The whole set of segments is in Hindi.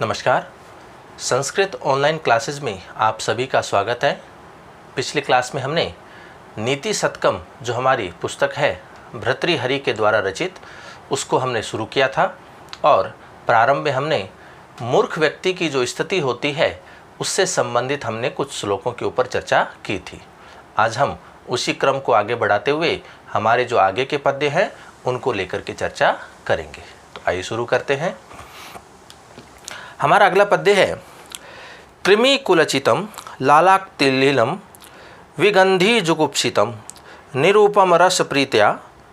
नमस्कार। संस्कृत ऑनलाइन क्लासेस में आप सभी का स्वागत है। पिछली क्लास में हमने नीति शतकम जो हमारी पुस्तक है भर्तृहरि के द्वारा रचित, उसको हमने शुरू किया था और प्रारंभ में हमने मूर्ख व्यक्ति की जो स्थिति होती है उससे संबंधित हमने कुछ श्लोकों के ऊपर चर्चा की थी। आज हम उसी क्रम को आगे बढ़ाते हुए हमारे जो आगे के पद्य हैं उनको लेकर के चर्चा करेंगे। तो आइए शुरू करते हैं। हमारा अगला पद्य है कृमिकुलचितम लालाक्तिलीलम विगंधी जुगुप्सितम निरूपम रस प्रीत्या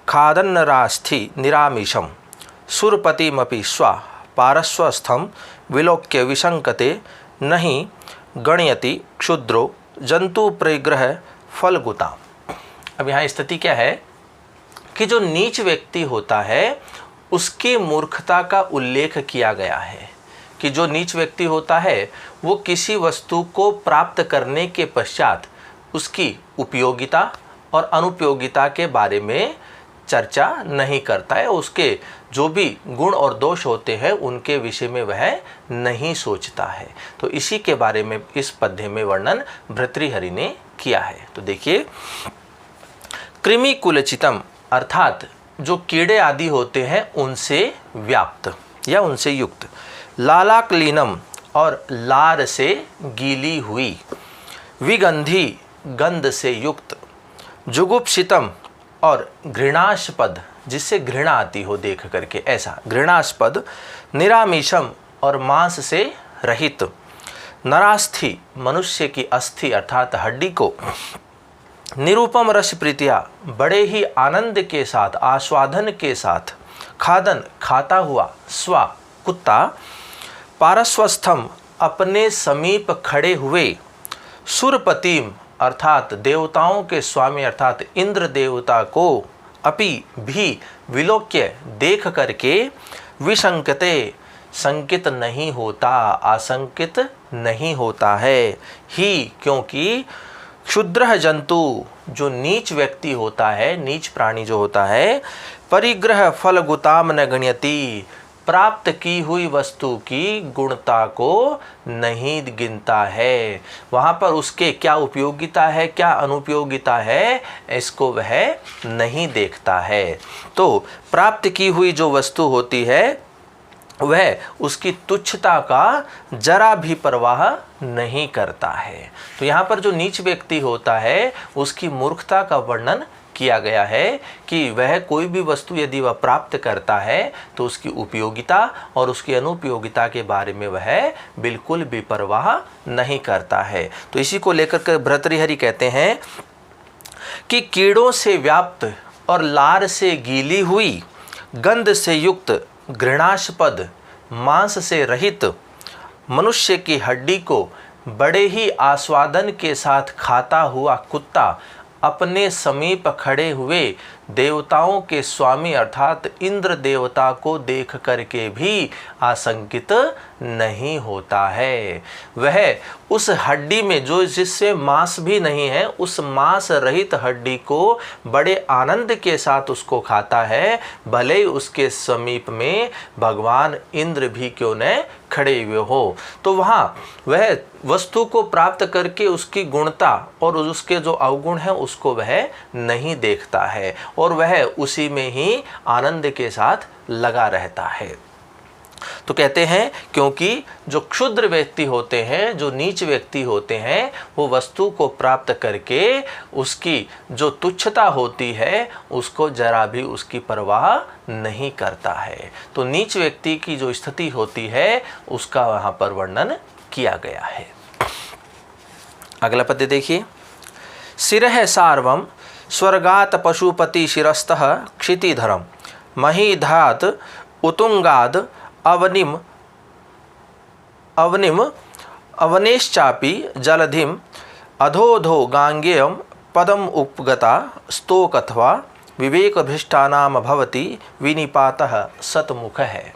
खादन्नरास्थि निरामिषम सुरपतिमपि स्वा पारस्वस्थम विलोक्य विशंकते नहीं गणयति क्षुद्रो जंतु परिग्रह फलगुता। अब यहाँ स्थिति क्या है कि जो नीच व्यक्ति होता है उसकी मूर्खता का उल्लेख किया गया है कि जो नीच व्यक्ति होता है वो किसी वस्तु को प्राप्त करने के पश्चात उसकी उपयोगिता और अनुपयोगिता के बारे में चर्चा नहीं करता है। उसके जो भी गुण और दोष होते हैं उनके विषय में वह नहीं सोचता है। तो इसी के बारे में इस पद्य में वर्णन भर्तृहरि ने किया है। तो देखिए, कृमिकुलचितम अर्थात जो कीड़े आदि होते हैं उनसे व्याप्त या उनसे युक्त, लालाक्लीनम और लार से गीली हुई, विगंधी गंध से युक्त, जुगुप्सितम और घृणास्पद जिससे घृणा आती हो देख करके, ऐसा घृणास्पद, निरामिषम और मांस से रहित, नरास्थि मनुष्य की अस्थि अर्थात हड्डी को, निरूपम रस प्रीतिया बड़े ही आनंद के साथ आस्वादन के साथ, खादन खाता हुआ, स्वा कुत्ता, पारस्वस्थम अपने समीप खड़े हुए, सुरपतिम अर्थात देवताओं के स्वामी अर्थात इंद्र देवता को, अपि भी विलोक्य देख करके, विशंकते संकित नहीं होता, आशंकित नहीं होता है, ही क्योंकि क्षुद्र जंतु जो नीच व्यक्ति होता है, नीच प्राणी जो होता है, परिग्रह फलगुताम न गण्यति प्राप्त की हुई वस्तु की गुणता को नहीं गिनता है। वहाँ पर उसके क्या उपयोगिता है क्या अनुपयोगिता है इसको वह नहीं देखता है। तो प्राप्त की हुई जो वस्तु होती है वह उसकी तुच्छता का जरा भी परवाह नहीं करता है। तो यहाँ पर जो नीच व्यक्ति होता है उसकी मूर्खता का वर्णन किया गया है कि वह कोई भी वस्तु यदि वह प्राप्त करता है तो उसकी उपयोगिता और उसकी अनुपयोगिता के बारे में वह बिल्कुल भी परवाह नहीं करता है। तो इसी को लेकर के भर्तृहरि कहते हैं कि कीड़ों से व्याप्त और लार से गीली हुई, गंध से युक्त, घृणास्पद, मांस से रहित, मनुष्य की हड्डी को बड़े ही आस्वादन के साथ खाता हुआ कुत्ता अपने समीप खड़े हुए देवताओं के स्वामी अर्थात इंद्र देवता को देख करके भी आशंकित नहीं होता है। वह उस हड्डी में जो जिससे मांस भी नहीं है उस मांस रहित हड्डी को बड़े आनंद के साथ उसको खाता है, भले ही उसके समीप में भगवान इंद्र भी क्यों न खड़े हुए हो। तो वहाँ वह वस्तु को प्राप्त करके उसकी गुणता और उसके जो अवगुण है उसको वह नहीं देखता है और वह उसी में ही आनंद के साथ लगा रहता है। तो कहते हैं क्योंकि जो क्षुद्र व्यक्ति होते हैं, जो नीच व्यक्ति होते हैं, वो वस्तु को प्राप्त करके उसकी जो तुच्छता होती है उसको जरा भी उसकी परवाह नहीं करता है। तो नीच व्यक्ति की जो स्थिति होती है उसका वहाँ पर वर्णन किया गया है। अगला पद्य देखिए, शिरः सार्वम स्वर्गात पशुपति शिरस्तः क्षितिधरम महीधात उतुंगाद अवनिम अवनेश्चापि जलधिम अधोधो गांगेयम पदम उपगता स्तोक अथवा विवेक भ्रष्टानाम भवति विनिपातः सतमुख है।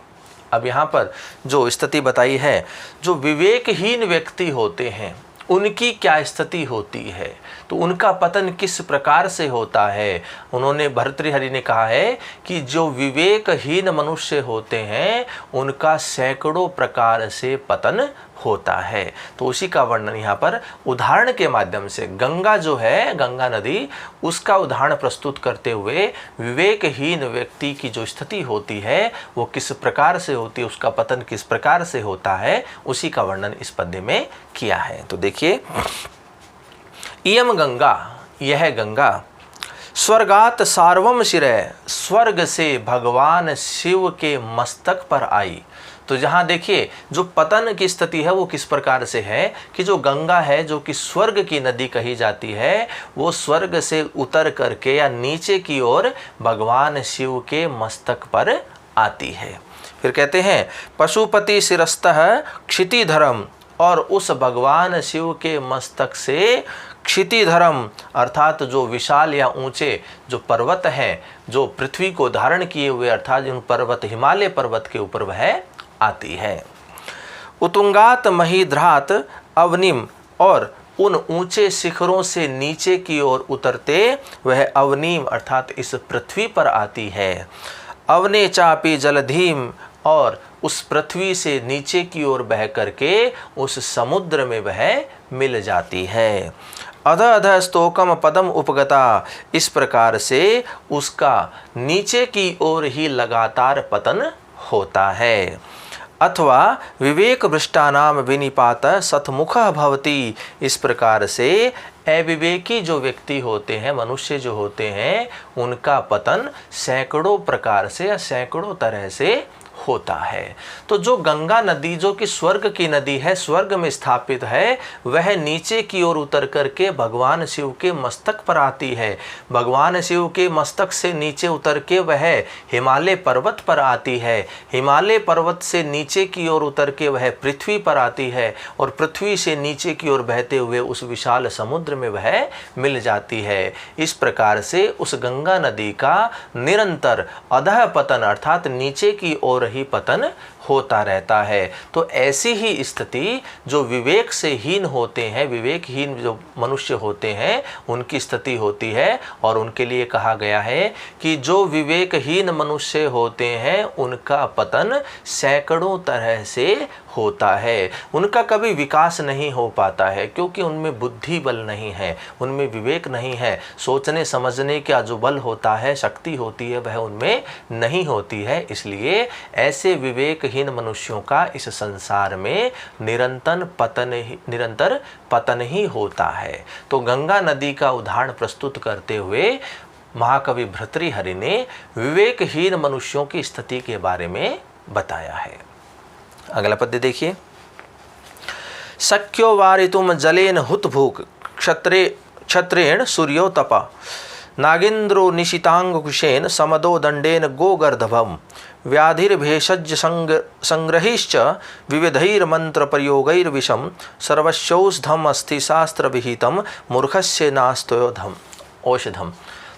अब यहाँ पर जो स्थिति बताई है, जो विवेकहीन व्यक्ति होते हैं उनकी क्या स्थिति होती है, तो उनका पतन किस प्रकार से होता है। उन्होंने भर्तृहरि ने कहा है कि जो विवेकहीन मनुष्य होते हैं उनका सैकड़ों प्रकार से पतन होता है। तो उसी का वर्णन यहाँ पर उदाहरण के माध्यम से गंगा जो है, गंगा नदी, उसका उदाहरण प्रस्तुत करते हुए विवेकहीन व्यक्ति की जो स्थिति होती है वो किस प्रकार से होती है, उसका पतन किस प्रकार से होता है, उसी का वर्णन इस पद्य में किया है। तो देखिए, इयम गंगा, यह गंगा, स्वर्गात सार्वम शिरः, स्वर्ग से भगवान शिव के मस्तक पर आई। तो जहाँ देखिए जो पतन की स्थिति है वो किस प्रकार से है कि जो गंगा है जो कि स्वर्ग की नदी कही जाती है, वो स्वर्ग से उतर करके या नीचे की ओर भगवान शिव के मस्तक पर आती है। फिर कहते हैं पशुपति शिरस्तः क्षितिधरम, और उस भगवान शिव के मस्तक से क्षितिधरम अर्थात जो विशाल या ऊंचे जो पर्वत हैं जो पृथ्वी को धारण किए हुए, अर्थात उन पर्वत हिमालय पर्वत के ऊपर वह आती है। उतुंगात महिद्रात अवनिम, और उन ऊंचे शिखरों से नीचे की ओर उतरते वह अवनिम अर्थात इस पृथ्वी पर आती है। अवने चापी जलधीम, और उस पृथ्वी से नीचे की ओर बह करके उस समुद्र में वह मिल जाती है। अध अध स्तोकम पदम उपगता, इस प्रकार से उसका नीचे की ओर ही लगातार पतन होता है। अथवा विवेक भ्रष्टानाम विनिपात सतमुख भवति, इस प्रकार से अविवेकी जो व्यक्ति होते हैं, मनुष्य जो होते हैं, उनका पतन सैकड़ों प्रकार से या सैकड़ों तरह से होता है। तो जो गंगा नदी जो कि स्वर्ग की नदी है, स्वर्ग में स्थापित है, वह नीचे की ओर उतर करके भगवान शिव के मस्तक पर आती है। भगवान शिव के मस्तक से नीचे उतर के वह हिमालय पर्वत पर आती है। हिमालय पर्वत से नीचे की ओर उतर के वह पृथ्वी पर आती है, और पृथ्वी से नीचे की ओर बहते हुए उस विशाल समुद्र में वह मिल जाती है। इस प्रकार से उस गंगा नदी का निरंतर अधः पतन अर्थात नीचे की ओर ही पतन होता रहता है। तो ऐसी ही स्थिति जो विवेक से हीन होते हैं, विवेकहीन जो मनुष्य होते हैं, उनकी स्थिति होती है। और उनके लिए कहा गया है कि जो विवेकहीन मनुष्य होते हैं उनका पतन सैकड़ों तरह से होता है। उनका कभी विकास नहीं हो पाता है, क्योंकि उनमें बुद्धि बल नहीं है, उनमें विवेक नहीं है, सोचने समझने का जो बल होता है, शक्ति होती है, वह उनमें नहीं होती है। इसलिए ऐसे विवेकहीन मनुष्यों का इस संसार में निरंतर पतन ही होता है। तो गंगा नदी का उदाहरण प्रस्तुत करते हुए महाकवि भर्तृहरि ने विवेकहीन मनुष्यों की स्थिति के बारे में बताया है। अगला पद्य देखिए, शक्यो वारितुम जलेन हुतभूक क्षत्रेण सूर्यो तपा, नागेन्द्रो निशितांगकुशेन समदो दंडेन गोगर्धभम, व्याधिर्भेषज संग्रहिश्च विविधैर्मंत्र प्रयोगैर्विषम, सर्वस्यौषधम अस्ति शास्त्र विहितम, मूर्खस्य नास्त्योधम औषधम।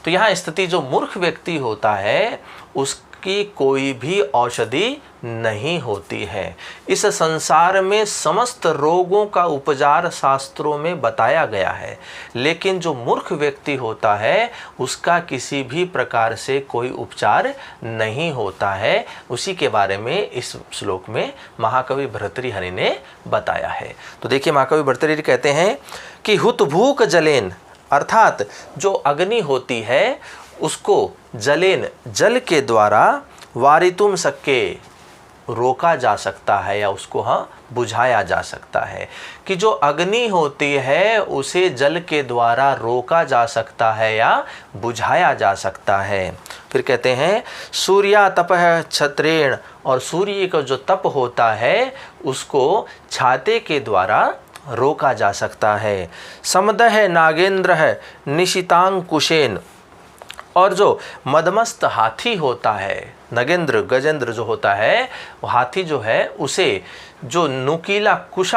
तो यहाँ स्थिति जो मूर्ख व्यक्ति होता है उसकी कोई भी औषधि नहीं होती है। इस संसार में समस्त रोगों का उपचार शास्त्रों में बताया गया है, लेकिन जो मूर्ख व्यक्ति होता है उसका किसी भी प्रकार से कोई उपचार नहीं होता है। उसी के बारे में इस श्लोक में महाकवि भर्तृहरि ने बताया है। तो देखिए, महाकवि भर्तृहरि कहते हैं कि हुतभूक जलेन अर्थात जो अग्नि होती है उसको जलेन जल के द्वारा वारितुम शक्य रोका जा सकता है या उसको बुझाया जा सकता है। कि जो अग्नि होती है उसे जल के द्वारा रोका जा सकता है या बुझाया जा सकता है। फिर कहते हैं सूर्या तपः क्षत्रेण, और सूर्य का जो तप होता है उसको छाते के द्वारा रोका जा सकता है। समदह नागेंद्र है निशितांकुशेन, और जो मदमस्त हाथी होता है, नगेंद्र गजेंद्र जो होता है, वो हाथी जो है उसे जो नुकीला कुश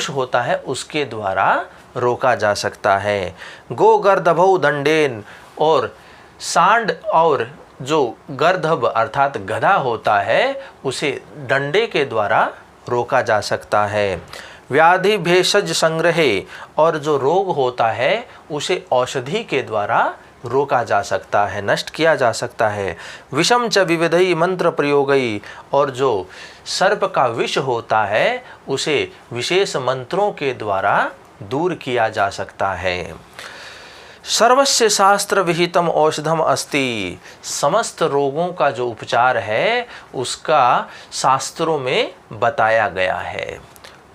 होता है उसके द्वारा रोका जा सकता है। गो गर्दभौ दंडेन, और सांड और जो गर्दभ अर्थात गधा होता है उसे डंडे के द्वारा रोका जा सकता है। व्याधि भेषज संग्रहे, और जो रोग होता है उसे औषधि के द्वारा रोका जा सकता है, नष्ट किया जा सकता है। विषम च विविधई मंत्र प्रयोगई, और जो सर्प का विष होता है उसे विशेष मंत्रों के द्वारा दूर किया जा सकता है। सर्वस्य शास्त्र विहितम औषधम अस्ति, समस्त रोगों का जो उपचार है उसका शास्त्रों में बताया गया है।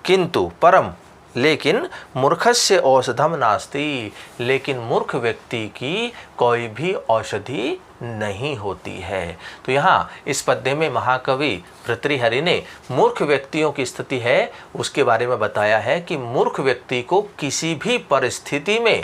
किंतु परम, लेकिन मूर्खस्य औषधम नास्ति, लेकिन मूर्ख व्यक्ति की कोई भी औषधि नहीं होती है। तो यहाँ इस पद्य में महाकवि भर्तृहरि ने मूर्ख व्यक्तियों की स्थिति है उसके बारे में बताया है कि मूर्ख व्यक्ति को किसी भी परिस्थिति में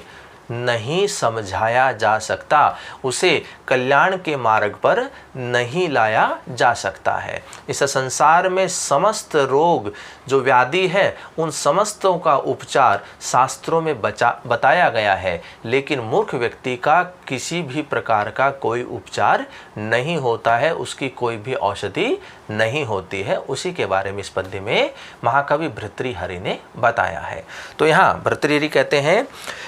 नहीं समझाया जा सकता, उसे कल्याण के मार्ग पर नहीं लाया जा सकता है। इस संसार में समस्त रोग जो व्याधि है उन समस्तों का उपचार शास्त्रों में बताया गया है, लेकिन मूर्ख व्यक्ति का किसी भी प्रकार का कोई उपचार नहीं होता है, उसकी कोई भी औषधि नहीं होती है। उसी के बारे में इस पद्य में महाकवि भर्तृहरि ने बताया है। तो यहाँ भर्तृहरि कहते हैं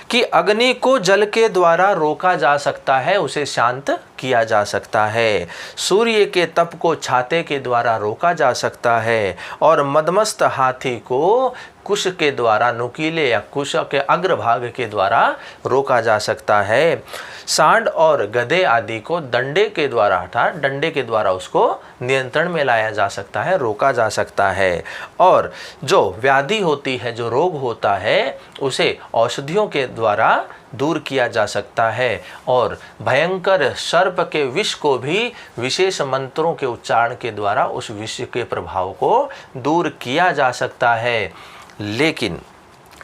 कि अग्नि को जल के द्वारा रोका जा सकता है, उसे शांत किया जा सकता है। सूर्य के तप को छाते के द्वारा रोका जा सकता है, और मदमस्त हाथी को कुश के द्वारा, नुकीले या कुश के अग्रभाग के द्वारा रोका जा सकता है। सांड और गधे आदि को डंडे के द्वारा, अर्थात डंडे के द्वारा उसको नियंत्रण में लाया जा सकता है, रोका जा सकता है। और जो व्याधि होती है, जो रोग होता है, उसे औषधियों के द्वारा दूर किया जा सकता है। और भयंकर सर्प के विष को भी विशेष मंत्रों के उच्चारण के द्वारा उस विष के प्रभाव को दूर किया जा सकता है। लेकिन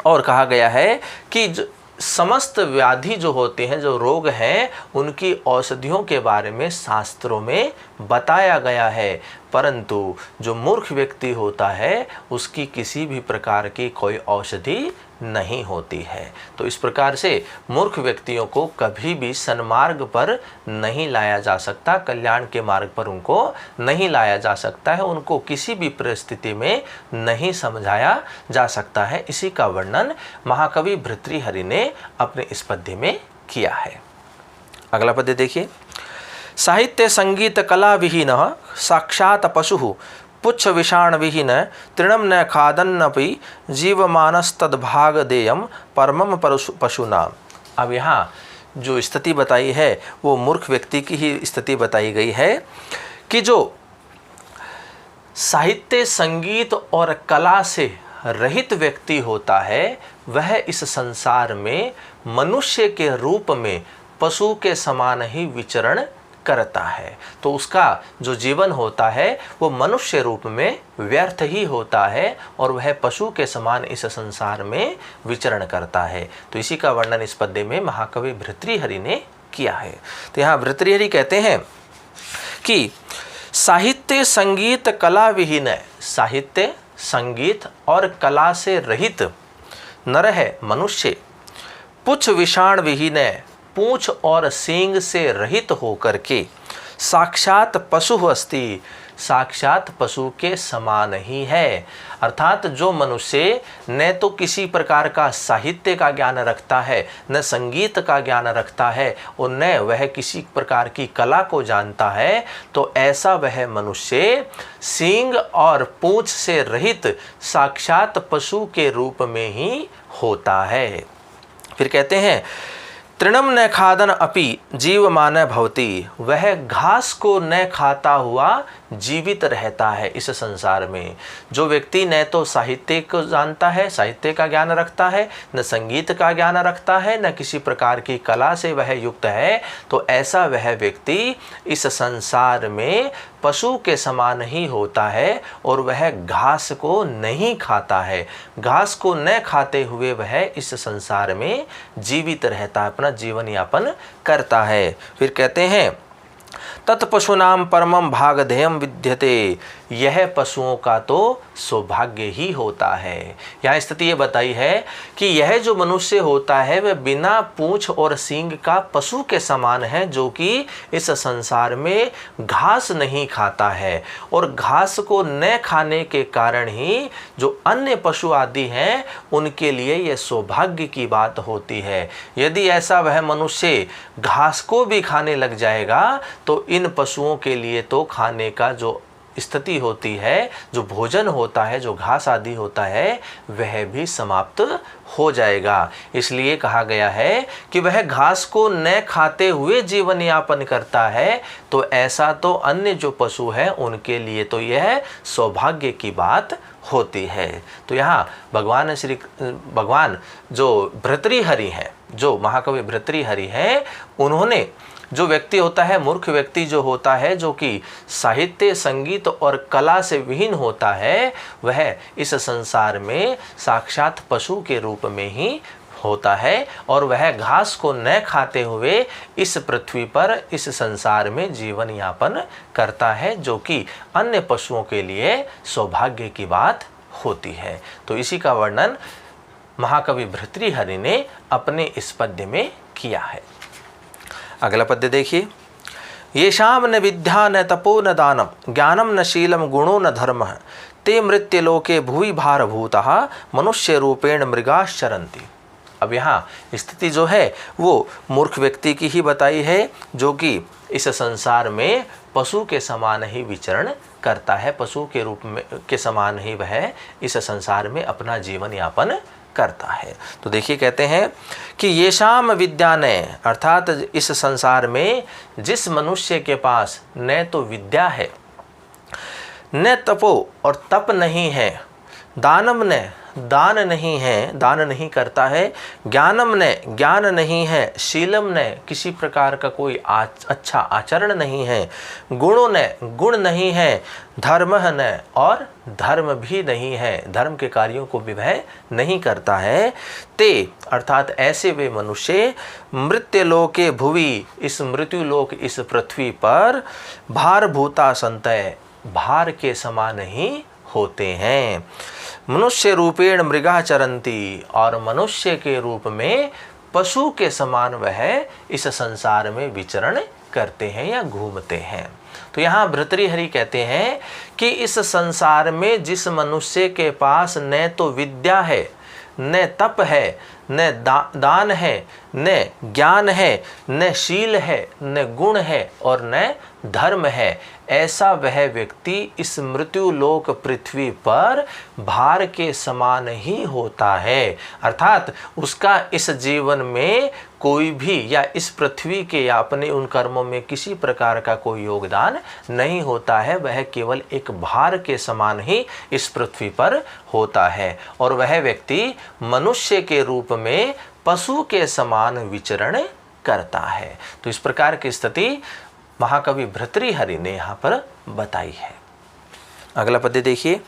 और कहा गया है कि समस्त व्याधि जो होते हैं, जो रोग हैं, उनकी औषधियों के बारे में शास्त्रों में बताया गया है, परंतु जो मूर्ख व्यक्ति होता है उसकी किसी भी प्रकार की कोई औषधि नहीं होती है। तो इस प्रकार से मूर्ख व्यक्तियों को कभी भी सन्मार्ग पर नहीं लाया जा सकता, कल्याण के मार्ग पर उनको नहीं लाया जा सकता है, उनको किसी भी परिस्थिति में नहीं समझाया जा सकता है। इसी का वर्णन महाकवि भर्तृहरि ने अपने इस पद्य में किया है। अगला पद्य देखिए। साहित्य संगीत कला विहीन साक्षात पशु पुच्छ विषाण विहीन तृणम न खादन्नपि जीवमानस्तद्भाग देयम परमम पशुना। अब यहाँ जो स्थिति बताई है वो मूर्ख व्यक्ति की ही स्थिति बताई गई है कि जो साहित्य संगीत और कला से रहित व्यक्ति होता है वह इस संसार में मनुष्य के रूप में पशु के समान ही विचरण करता है। तो उसका जो जीवन होता है वो मनुष्य रूप में व्यर्थ ही होता है और वह पशु के समान इस संसार में विचरण करता है। तो इसी का वर्णन इस पद्य में महाकवि भर्तृहरि ने किया है। तो यहाँ भर्तृहरि कहते हैं कि साहित्य संगीत कला विहीन है, साहित्य संगीत और कला से रहित नर है मनुष्य, पुच्छ विषाण विहीन है, पूंछ और सींग से रहित होकर के साक्षात पशु अस्ति, साक्षात पशु के समान ही है। अर्थात जो मनुष्य न तो किसी प्रकार का साहित्य का ज्ञान रखता है, न संगीत का ज्ञान रखता है और न वह किसी प्रकार की कला को जानता है, तो ऐसा वह मनुष्य सींग और पूंछ से रहित साक्षात पशु के रूप में ही होता है। फिर कहते हैं तृणम न खादन अपि जीवमान भवति, वह घास को न खाता हुआ जीवित रहता है इस संसार में। जो व्यक्ति न तो साहित्य को जानता है, साहित्य का ज्ञान रखता है, न संगीत का ज्ञान रखता है, न किसी प्रकार की कला से वह युक्त है, तो ऐसा वह व्यक्ति इस संसार में पशु के समान ही होता है और वह घास को नहीं खाता है। घास को न खाते हुए वह इस संसार में जीवित रहता है, अपना जीवन यापन करता है। फिर कहते हैं तत्पशूनां परमं भागधेयं विद्यते, यह पशुओं का तो सौभाग्य ही होता है। यहाँ स्थिति ये बताई है कि यह जो मनुष्य होता है वह बिना पूंछ और सींग का पशु के समान है, जो कि इस संसार में घास नहीं खाता है, और घास को न खाने के कारण ही जो अन्य पशु आदि हैं उनके लिए यह सौभाग्य की बात होती है। यदि ऐसा वह मनुष्य घास को भी खाने लग जाएगा तो इन पशुओं के लिए तो खाने का जो स्थिति होती है, जो भोजन होता है, जो घास आदि होता है, वह भी समाप्त हो जाएगा। इसलिए कहा गया है कि वह घास को न खाते हुए जीवन यापन करता है, तो ऐसा तो अन्य जो पशु है उनके लिए तो यह सौभाग्य की बात होती है। तो यहाँ भगवान जो भर्तृहरि हैं, जो महाकवि भर्तृहरि हैं, उन्होंने जो व्यक्ति होता है, मूर्ख व्यक्ति जो होता है, जो कि साहित्य, संगीत और कला से विहीन होता है, वह इस संसार में साक्षात पशु के रूप में ही होता है, और वह घास को न खाते हुए इस पृथ्वी पर, इस संसार में जीवन यापन करता है, जो कि अन्य पशुओं के लिए सौभाग्य की बात होती है। तो इसी का वर्णन महाकवि भर्तृहरि ने अपने इस पद्य में किया है। अगला पद्य देखिए। येषां न विद्या न तपो न दानम ज्ञानम न शीलम गुणो न धर्म ते मृत्युलोके भुवि भारभूतः मनुष्य रूपेण मृगाश्चरन्ति। अब यहाँ स्थिति जो है वो मूर्ख व्यक्ति की ही बताई है, जो कि इस संसार में पशु के समान ही विचरण करता है, पशु के रूप में के समान ही वह इस संसार में अपना जीवन यापन करता है। तो देखिए कहते हैं कि येषाम विद्या ने, अर्थात इस संसार में जिस मनुष्य के पास न तो विद्या है, न तपो और तप नहीं है, दानम ने दान नहीं है, दान नहीं करता है, ज्ञानम ने ज्ञान नहीं है, शीलम ने किसी प्रकार का कोई अच्छा आचरण नहीं है, गुणों ने गुण नहीं है, धर्म ने और धर्म भी नहीं है, धर्म के कार्यों को भी वह नहीं करता है, ते अर्थात ऐसे वे मनुष्य मृत्युलोके भुवि, इस मृत्युलोक, इस पृथ्वी पर भारभूता संतय, भार के समान ही होते हैं। मनुष्य रूपेण मृगा चरंती, और मनुष्य के रूप में पशु के समान वह इस संसार में विचरण करते हैं या घूमते हैं। तो यहाँ भर्तृहरि कहते हैं कि इस संसार में जिस मनुष्य के पास न तो विद्या है, न तप है, न दान है, न ज्ञान है, न शील है, न गुण है और न धर्म है, ऐसा वह व्यक्ति इस मृत्युलोक पृथ्वी पर भार के समान ही होता है। अर्थात उसका इस जीवन में कोई भी, या इस पृथ्वी के या अपने उन कर्मों में किसी प्रकार का कोई योगदान नहीं होता है, वह केवल एक भार के समान ही इस पृथ्वी पर होता है, और वह व्यक्ति मनुष्य के रूप में पशु के समान विचरण करता है। तो इस प्रकार की स्थिति महाकवि भर्तृहरि ने यहाँ पर बताई है। अगला पद्य देखिए।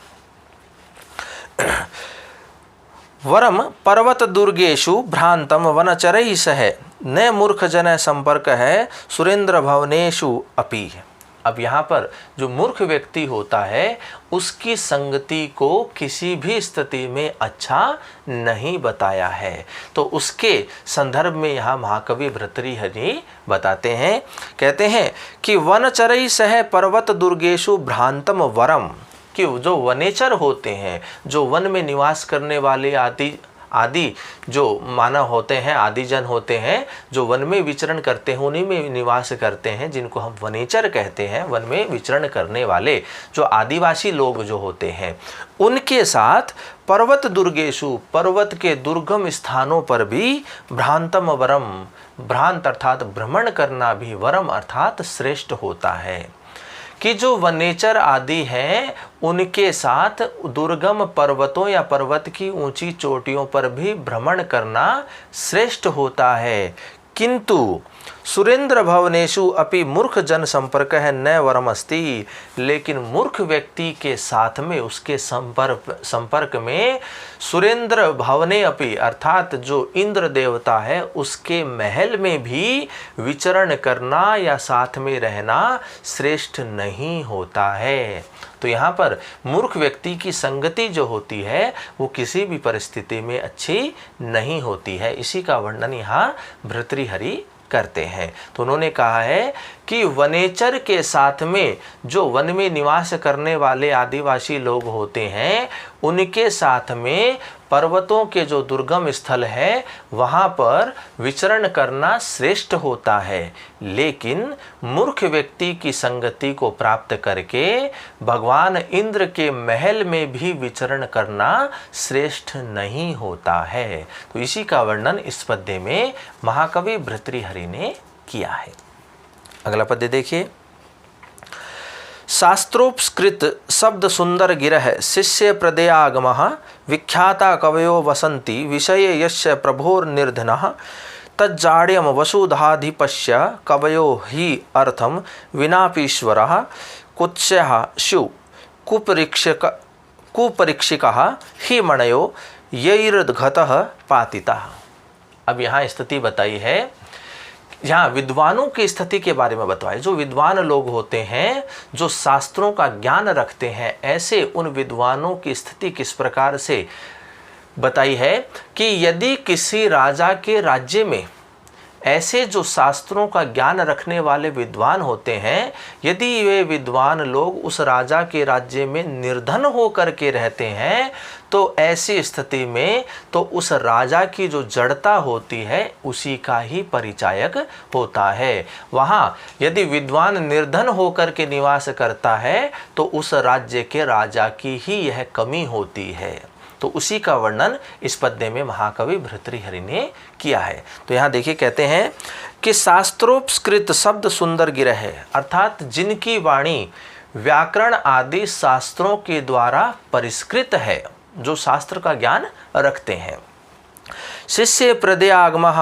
वरम पर्वत दुर्गेशु भ्रांतम वनचरैः सह न मूर्ख जन संपर्क है सुरेंद्र भवनेशु अपि। अब यहाँ पर जो मूर्ख व्यक्ति होता है उसकी संगति को किसी भी स्थिति में अच्छा नहीं बताया है। तो उसके संदर्भ में यहाँ महाकवि भर्तृहरि बताते हैं, कहते हैं कि वनचरैः सह पर्वत दुर्गेशु भ्रांतम वरम, कि जो वनेचर होते हैं, जो वन में निवास करने वाले आदि जो मानव होते हैं, आदि जन होते हैं, जो वन में विचरण करते हैं, उन्हीं में निवास करते हैं, जिनको हम वनेचर कहते हैं, वन में विचरण करने वाले जो आदिवासी लोग जो होते हैं, उनके साथ पर्वत दुर्गेशु, पर्वत के दुर्गम स्थानों पर भी भ्रांतम वरम, भ्रांत अर्थात भ्रमण करना भी वरम अर्थात श्रेष्ठ होता है। कि जो वनेचर आदि हैं उनके साथ दुर्गम पर्वतों या पर्वत की ऊंची चोटियों पर भी भ्रमण करना श्रेष्ठ होता है, किंतु सुरेंद्र भवनेषु अपि मूर्ख जन संपर्क है न वरमस्ति। लेकिन मूर्ख व्यक्ति के साथ में, उसके संपर्क में सुरेंद्र भवने अपि अर्थात जो इंद्र देवता है उसके महल में भी विचरण करना या साथ में रहना श्रेष्ठ नहीं होता है। तो यहाँ पर मूर्ख व्यक्ति की संगति जो होती है वो किसी भी परिस्थिति में अच्छी नहीं होती है। इसी का वर्णन यहाँ भर्तृहरि करते हैं। तो उन्होंने कहा है कि वनेचर के साथ में जो वन में निवास करने वाले आदिवासी लोग होते हैं उनके साथ में पर्वतों के जो दुर्गम स्थल है वहाँ पर विचरण करना श्रेष्ठ होता है। लेकिन मूर्ख व्यक्ति की संगति को प्राप्त करके भगवान इंद्र के महल में भी विचरण करना श्रेष्ठ नहीं होता है। तो इसी का वर्णन इस पद्य में महाकवि भर्तृहरि ने किया है। अगला पद्य देखिए। शास्त्रोपस्कृत शब्द सुंदर गिरह शिष्य प्रदेयागमः विख्याता कवयो वसंति विषये यस्य प्रभोर्निर्धनः तज्जाड्यम वसुधाधिपस्य कवयो हि अर्थम विनापीश्वरः कुत्स्यः शु कुपरीक्षिकः हि मणयो यैर्घतः पातितः। अब यहाँ स्थिति बताई है, यहाँ विद्वानों की स्थिति के बारे में बताया। जो विद्वान लोग होते हैं, जो शास्त्रों का ज्ञान रखते हैं, ऐसे उन विद्वानों की स्थिति किस प्रकार से बताई है कि यदि किसी राजा के राज्य में ऐसे जो शास्त्रों का ज्ञान रखने वाले विद्वान होते हैं, यदि वे विद्वान लोग उस राजा के राज्य में निर्धन होकर के रहते हैं तो ऐसी स्थिति में तो उस राजा की जो जड़ता होती है उसी का ही परिचायक होता है। वहाँ यदि विद्वान निर्धन होकर के निवास करता है तो उस राज्य के राजा की ही यह कमी होती है। तो उसी का वर्णन इस पद्य में महाकवि भर्तृहरि ने किया है। तो यहाँ देखिए कहते हैं कि शास्त्रोपस्कृत शब्द सुंदर गिरह है, अर्थात जिनकी वाणी व्याकरण आदि शास्त्रों के द्वारा परिष्कृत है, जो शास्त्र का ज्ञान रखते हैं। शिष्य प्रदेयागमः,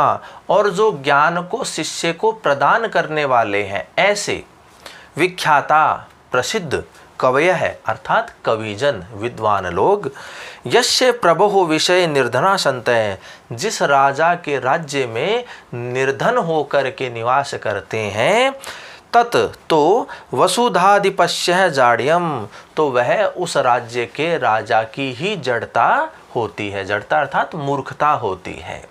और जो ज्ञान को शिष्य को प्रदान करने वाले हैं, ऐसे विख्याता प्रसिद्ध कवय है अर्थात कविजन विद्वान लोग, यस्य प्रभो विषय निर्धना संतय, जिस राजा के राज्य में निर्धन होकर के निवास करते हैं, तत् तो वसुधाधिपस्य जाड्यम, तो वह उस राज्य के राजा की ही जड़ता होती है। जड़ता अर्थात मूर्खता होती है।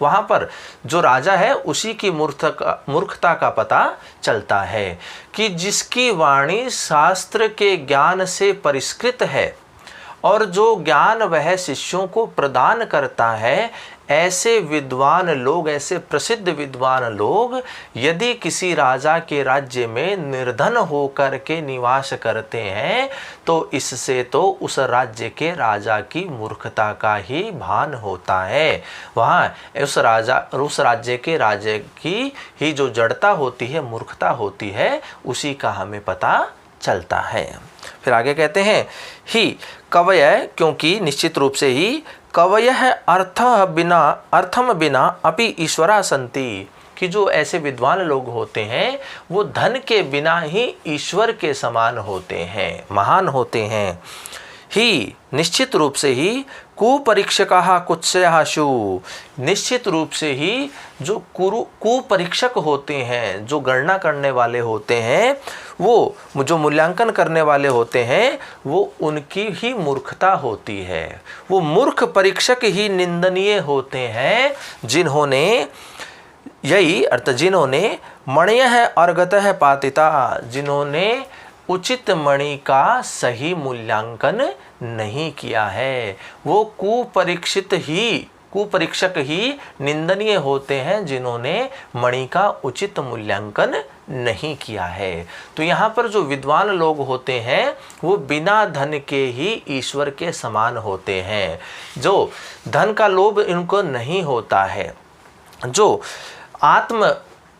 वहाँ पर जो राजा है उसी की मूर्खता का पता चलता है कि जिसकी वाणी शास्त्र के ज्ञान से परिष्कृत है और जो ज्ञान वह शिष्यों को प्रदान करता है, ऐसे विद्वान लोग, ऐसे प्रसिद्ध विद्वान लोग यदि किसी राजा के राज्य में निर्धन होकर के निवास करते हैं तो इससे तो उस राज्य के राजा की मूर्खता का ही भान होता है। वहाँ उस राज्य के राजा की ही जो जड़ता होती है, मूर्खता होती है, उसी का हमें पता चलता है। फिर आगे कहते हैं ही कवय, क्योंकि निश्चित रूप से ही कवय है अर्थम बिना अपि ईश्वरा संति, कि जो ऐसे विद्वान लोग होते हैं वो धन के बिना ही ईश्वर के समान होते हैं, महान होते हैं। ही निश्चित रूप से ही कुपरीक्षकः कुत्स्यः शु, निश्चित रूप से ही जो कुपरीक्षक होते हैं, जो गणना करने वाले होते हैं, वो जो मूल्यांकन करने वाले होते हैं, वो उनकी ही मूर्खता होती है। वो मूर्ख परीक्षक ही निंदनीय होते हैं जिन्होंने यही अर्थ जिन्होंने मणयः अर्घतः पातिता, जिन्होंने उचित मणि का सही मूल्यांकन नहीं किया है। वो कुपरीक्षक ही निंदनीय होते हैं जिन्होंने मणि का उचित मूल्यांकन नहीं किया है। तो यहाँ पर जो विद्वान लोग होते हैं वो बिना धन के ही ईश्वर के समान होते हैं। जो धन का लोभ इनको नहीं होता है, जो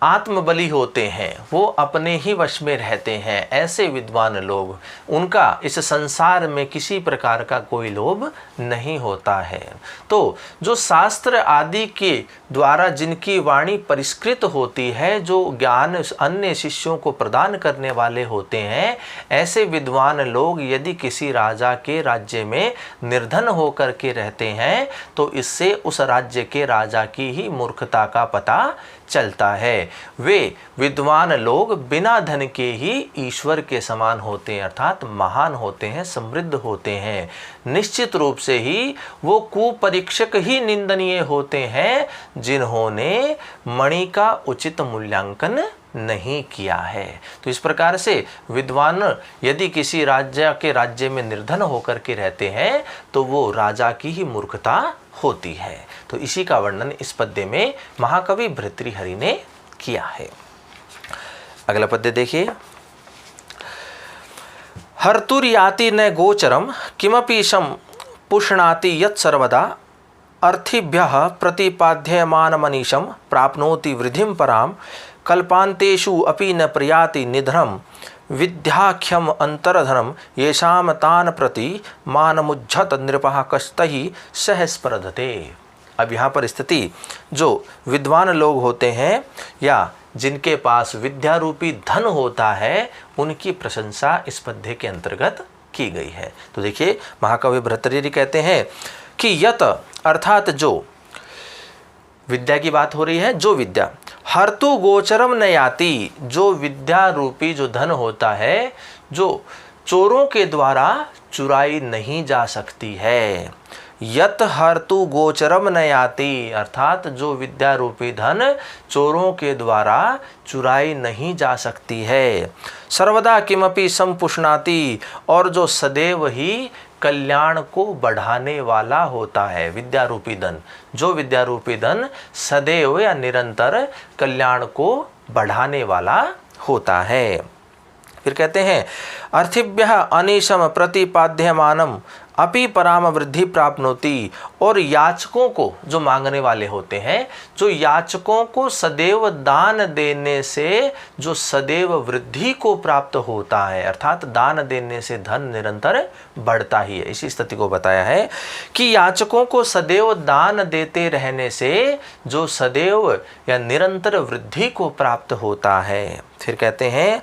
आत्मबली होते हैं, वो अपने ही वश में रहते हैं, ऐसे विद्वान लोग, उनका इस संसार में किसी प्रकार का कोई लोभ नहीं होता है। तो जो शास्त्र आदि के द्वारा जिनकी वाणी परिष्कृत होती है, जो ज्ञान अन्य शिष्यों को प्रदान करने वाले होते हैं, ऐसे विद्वान लोग यदि किसी राजा के राज्य में निर्धन होकर के रहते हैं तो इससे उस राज्य के राजा की ही मूर्खता का पता चलता है। वे विद्वान लोग बिना धन के ही ईश्वर के समान होते हैं, अर्थात महान होते हैं, समृद्ध होते हैं। निश्चित रूप से ही वो कुपरीक्षक ही निंदनीय होते हैं जिन्होंने मणि का उचित मूल्यांकन नहीं किया है। तो इस प्रकार से विद्वान यदि किसी राज्य में निर्धन होकर के रहते हैं तो वो राजा की ही मूर्खता होती है। तो इसी का वर्णन इस पद्य में महाकवि भर्तृहरि ने किया है। अगला पद्य देखिए। हर्तुर्याति न गोचरम किमपि शम पुष्णाति यत् सर्वदा अर्थिभ्यः प्रतिपाद्यमान मनीषम प्राप्नोति वृद्धिं पराम कल्पान्तेषु अपि न प्रयाति निधनम विद्याख्यम अंतरधनम येषाम तान प्रति मानमुज्झत नृपः कस्तहि सह स्पर्धते। अब यहाँ पर स्थिति जो विद्वान लोग होते हैं या जिनके पास विद्या रूपी धन होता है उनकी प्रशंसा इस पद्य के अंतर्गत की गई है। तो देखिए महाकवि भर्तृहरि कहते हैं कि यत अर्थात जो विद्या की बात हो रही है, जो विद्या हर्तु गोचरम न याति, जो विद्या रूपी जो धन होता है जो चोरों के द्वारा चुराई नहीं जा सकती है। यत हर्तु गोचरम न याति अर्थात जो विद्या रूपी धन चोरों के द्वारा चुराई नहीं जा सकती है। सर्वदा किमपि संपुष्णाति और जो सदैव ही कल्याण को बढ़ाने वाला होता है। विद्या रूपी धन, जो विद्या रूपी धन सदैव या निरंतर कल्याण को बढ़ाने वाला होता है। फिर कहते हैं अर्थिभ्यः अनिशम प्रतिपाद्यमानम अपि पराम वृद्धि प्राप्नोति, और याचकों को जो मांगने वाले होते हैं, जो याचकों को सदैव दान देने से जो सदैव वृद्धि को प्राप्त होता है, अर्थात दान देने से धन निरंतर बढ़ता ही है। इसी स्थिति को बताया है कि याचकों को सदैव दान देते रहने से जो सदैव या निरंतर वृद्धि को प्राप्त होता है। फिर कहते हैं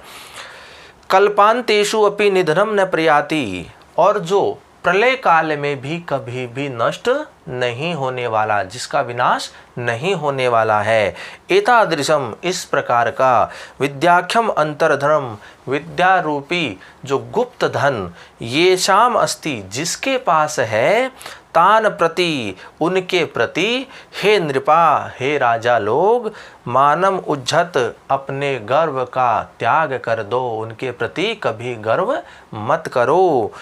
कल्पांतेषु अपि निधनम न प्रयाति, और जो प्रलय काल में भी कभी भी नष्ट नहीं होने वाला, जिसका विनाश नहीं होने वाला है। एतादृशम इस प्रकार का विद्याख्यम अंतर्धनम विद्या रूपी जो गुप्त धन ये शाम अस्ति जिसके पास है, तान प्रति उनके प्रति हे नृपा हे राजा लोग, मानम उज्झत अपने गर्व का त्याग कर दो, उनके प्रति कभी गर्व मत करो।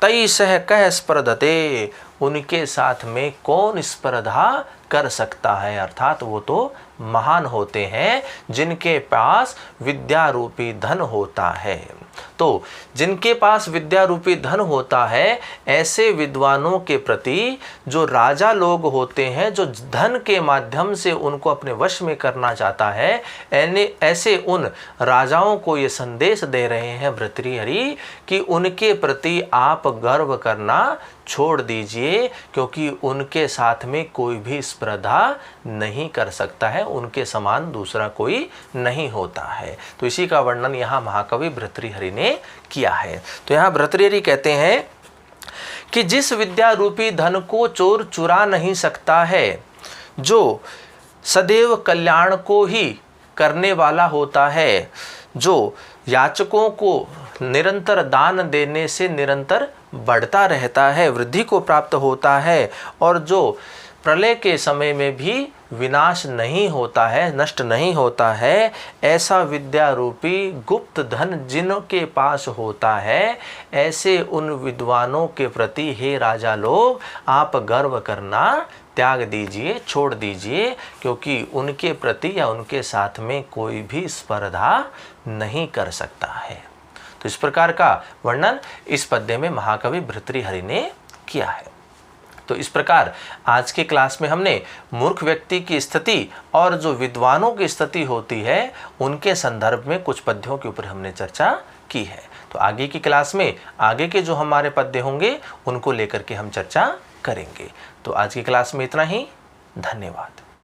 तई सह कह स्पर्धते, उनके साथ में कौन स्पर्धा कर सकता है, अर्थात वो तो महान होते हैं जिनके पास विद्या रूपी धन होता है। तो जिनके पास विद्या रूपी धन होता है ऐसे विद्वानों के प्रति जो राजा लोग होते हैं, जो धन के माध्यम से उनको अपने वश में करना चाहता है, ऐसे उन राजाओं को ये संदेश दे रहे हैं भर्तृहरि कि उनके प्रति आप गर्व करना छोड़ दीजिए, क्योंकि उनके साथ में कोई भी स्पर्धा नहीं कर सकता है, उनके समान दूसरा कोई नहीं होता है। तो इसी का वर्णन यहाँ महाकवि भर्तृहरि ने किया है। तो यहाँ भर्तृहरि कहते हैं कि जिस विद्या रूपी धन को चोर चुरा नहीं सकता है, जो सदैव कल्याण को ही करने वाला होता है, जो याचकों को निरंतर दान देने से निरंतर बढ़ता रहता है, वृद्धि को प्राप्त होता है, और जो प्रलय के समय में भी विनाश नहीं होता है, नष्ट नहीं होता है, ऐसा विद्या रूपी गुप्त धन जिनके पास होता है, ऐसे उन विद्वानों के प्रति हे राजा लोग आप गर्व करना त्याग दीजिए, छोड़ दीजिए, क्योंकि उनके प्रति या उनके साथ में कोई भी स्पर्धा नहीं कर सकता है। तो इस प्रकार का वर्णन इस पद्य में महाकवि भर्तृहरि ने किया है। तो इस प्रकार आज के क्लास में हमने मूर्ख व्यक्ति की स्थिति और जो विद्वानों की स्थिति होती है उनके संदर्भ में कुछ पद्यों के ऊपर हमने चर्चा की है। तो आगे की क्लास में आगे के जो हमारे पद्य होंगे उनको लेकर के हम चर्चा करेंगे। तो आज की क्लास में इतना ही। धन्यवाद।